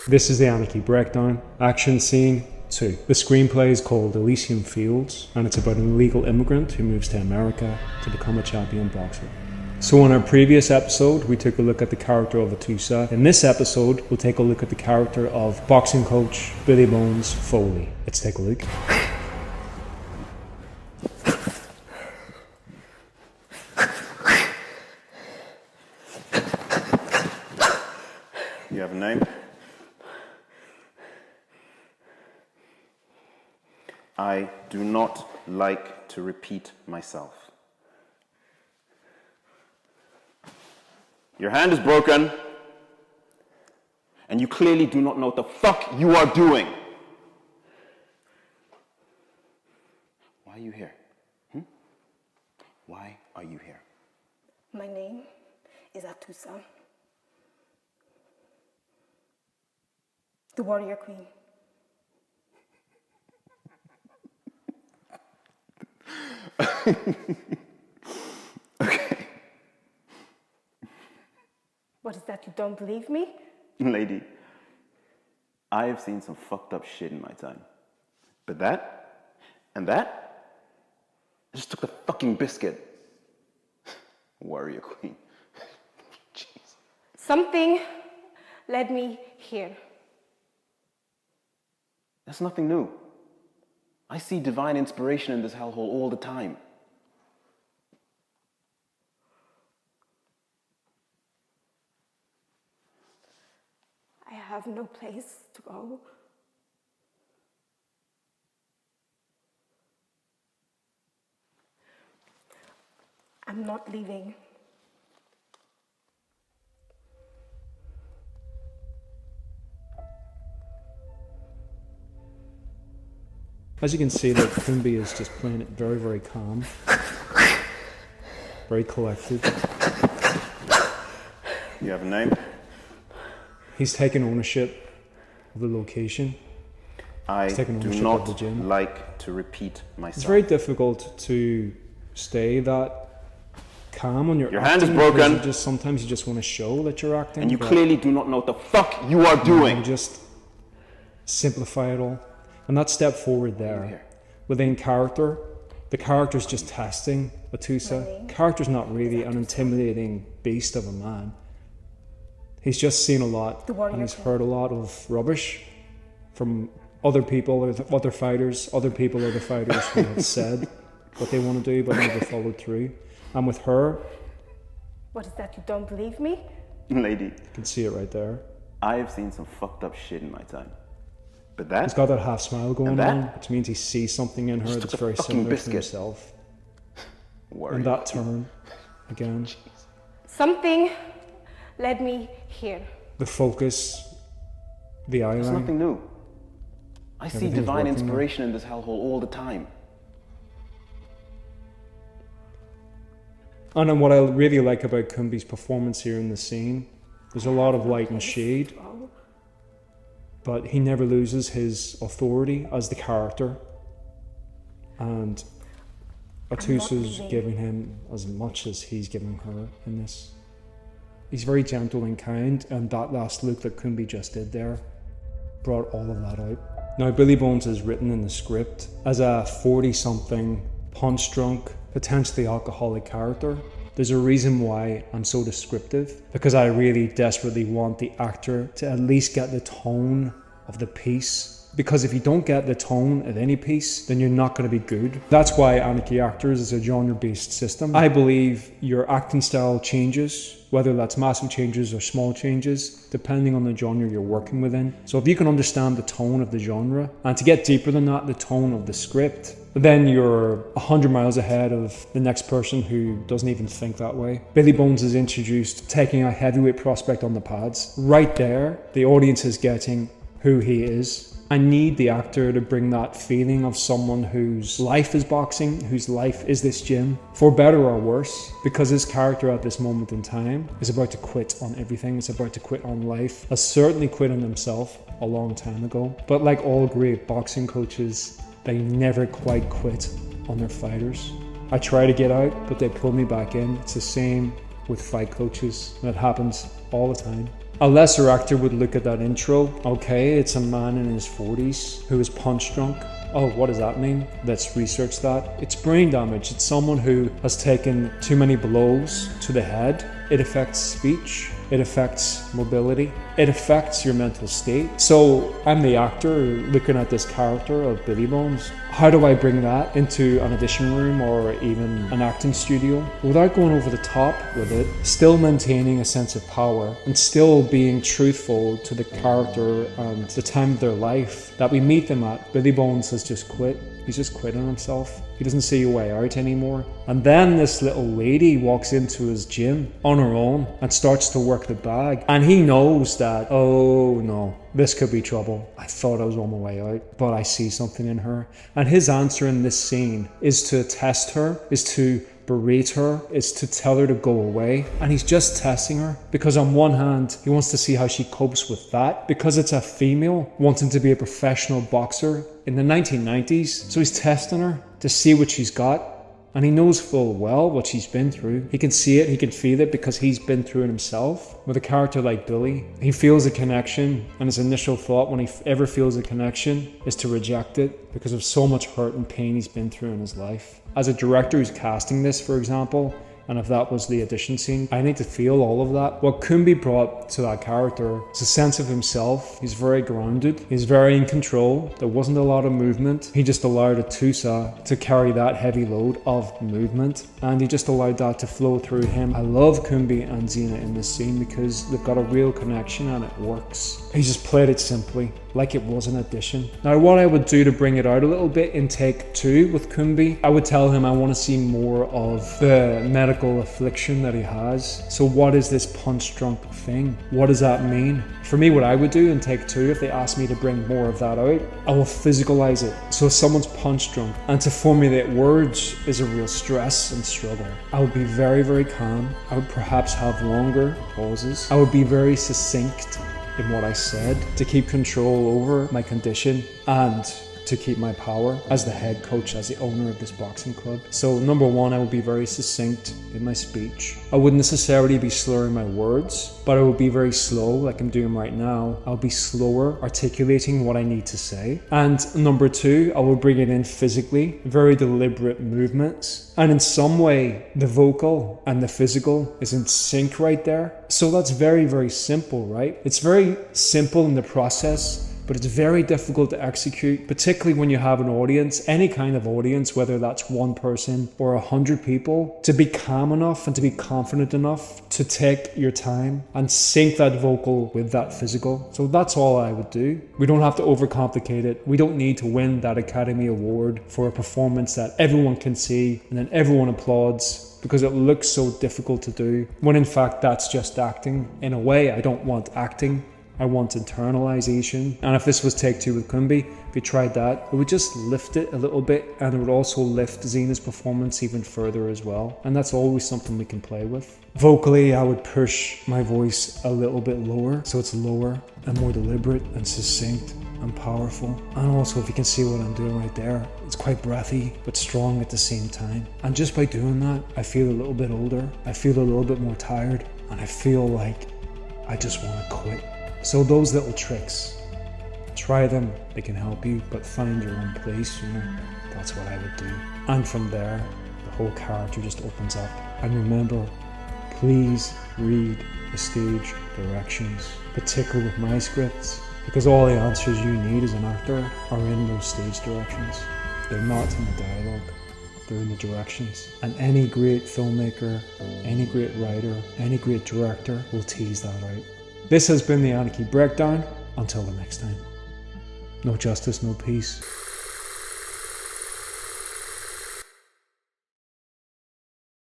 This is the Anarchy breakdown. Action scene 2. The screenplay is called Elysium Fields, and it's about an illegal immigrant who moves to America to become a champion boxer. So in our previous episode, we took a look at the character of Atusa. In this episode, we'll take a look at the character of boxing coach Billy Bones Foley. Let's take a look. You have a name? I do not like to repeat myself. Your hand is broken, and you clearly do not know what the fuck you are doing. Why are you here? Why are you here? My name is Atusa, the warrior queen. Okay. What is that, you don't believe me? Lady, I have seen some fucked up shit in my time. But that, and that, I just took the fucking biscuit. Warrior queen. Jeez. Something led me here. That's nothing new. I see divine inspiration in this hellhole all the time. I have no place to go. I'm not leaving. As you can see, that Hanvey is just playing it very, very calm. Very collected. You have a name? He's taking ownership of the location. I do not like to repeat myself. It's very difficult to stay that calm when you're Your acting. hand is broken. Sometimes you just want to show that you're acting. And you clearly do not know what the fuck you are doing. You just simplify it all. And that step forward there, within character, the character's just testing Atusa. Character's not really an intimidating beast of a man. He's just seen a lot, and he's heard a lot of rubbish from other people, or other fighters. Other people are the fighters who have said what they want to do, but never followed through. And with her... What is that, you don't believe me? Lady. You can see it right there. I have seen some fucked up shit in my time. But that... He's got that half smile going on, which means he sees something in her that's very similar to himself. And that turn, again. Something led me here. The focus, the eye line. It's nothing new. I see divine inspiration in this hellhole all the time. And then what I really like about Hanvey's performance here in the scene, there's a lot of light and shade, but he never loses his authority as the character. And Atusa's giving him as much as he's giving her in this. He's very gentle and kind, and that last look that Hanvey just did there brought all of that out. Now, Billy Bones is written in the script as a 40-something, punch-drunk, potentially alcoholic character. There's a reason why I'm so descriptive, because I really desperately want the actor to at least get the tone of the piece. Because if you don't get the tone of any piece, then you're not going to be good. That's why Anarchy Actors is a genre-based system. I believe your acting style changes, whether that's massive changes or small changes, depending on the genre you're working within. So if you can understand the tone of the genre, and to get deeper than that, the tone of the script, then you're 100 miles ahead of the next person who doesn't even think that way. Billy Bones is introduced taking a heavyweight prospect on the pads. Right there, the audience is getting who he is. I need the actor to bring that feeling of someone whose life is boxing, whose life is this gym, for better or worse, because his character at this moment in time is about to quit on everything. It's about to quit on life. Has certainly quit on himself a long time ago. But like all great boxing coaches, they never quite quit on their fighters. I try to get out, but they pull me back in. It's the same with fight coaches, and it happens all the time. A lesser actor would look at that intro. Okay, it's a man in his 40s who is punch drunk. Oh, what does that mean? Let's research that. It's brain damage. It's someone who has taken too many blows to the head. It affects speech. It affects mobility. It affects your mental state. So I'm the actor looking at this character of Billy Bones. How do I bring that into an audition room or even an acting studio without going over the top with it, still maintaining a sense of power and still being truthful to the character and the time of their life that we meet them at? Billy Bones has just quit. He's just quitting himself. He doesn't see a way out anymore. And then this little lady walks into his gym on her own and starts to work the bag. And he knows that, oh no, this could be trouble. I thought I was on my way out, but I see something in her. And his answer in this scene is to test her, is to berate her, is to tell her to go away. And he's just testing her because on one hand, he wants to see how she copes with that because it's a female wanting to be a professional boxer in the 1990s. So he's testing her to see what she's got. And he knows full well what she's been through. He can see it, he can feel it because he's been through it himself. With a character like Billy, he feels a connection, and his initial thought when he ever feels a connection is to reject it because of so much hurt and pain he's been through in his life. As a director who's casting this, for example, and if that was the audition scene, I need to feel all of that. What Kumbi brought to that character is a sense of himself. He's very grounded. He's very in control. There wasn't a lot of movement. He just allowed Atusa to carry that heavy load of movement, and he just allowed that to flow through him. I love Kumbi and Xena in this scene because they've got a real connection and it works. He just played it simply, like it was an audition. Now, what I would do to bring it out a little bit in take 2 with Kumbi, I would tell him I want to see more of the medical affliction that he has. So what is this punch drunk thing? What does that mean? For me, what I would do in take 2, if they ask me to bring more of that out, I will physicalize it. So if someone's punch drunk, and to formulate words is a real stress and struggle, I would be very, very calm. I would perhaps have longer pauses. I would be very succinct in what I said to keep control over my condition and to keep my power as the head coach, as the owner of this boxing club. So number 1, I would be very succinct in my speech. I wouldn't necessarily be slurring my words, but I would be very slow like I'm doing right now. I'll be slower articulating what I need to say. And number 2, I will bring it in physically, very deliberate movements. And in some way, the vocal and the physical is in sync right there. So that's very, very simple, right? It's very simple in the process, but it's very difficult to execute, particularly when you have an audience, any kind of audience, whether that's 1 person or 100 people, to be calm enough and to be confident enough to take your time and sync that vocal with that physical. So that's all I would do. We don't have to overcomplicate it. We don't need to win that Academy Award for a performance that everyone can see and then everyone applauds because it looks so difficult to do, when in fact that's just acting. In a way, I don't want acting. I want internalization. And if this was take 2 with Kumbi, if we tried that, it would just lift it a little bit, and it would also lift Xena's performance even further as well. And that's always something we can play with. Vocally, I would push my voice a little bit lower, so it's lower and more deliberate and succinct and powerful. And also, if you can see what I'm doing right there, it's quite breathy but strong at the same time. And just by doing that, I feel a little bit older, I feel a little bit more tired, and I feel like I just want to quit. So those little tricks, try them, they can help you, but find your own place, you know, that's what I would do. And from there, the whole character just opens up. And remember, please read the stage directions, particularly with my scripts, because all the answers you need as an actor are in those stage directions. They're not in the dialogue, they're in the directions. And any great filmmaker, any great writer, any great director will tease that out. This has been the Anarchy Breakdown. Until the next time. No justice, no peace.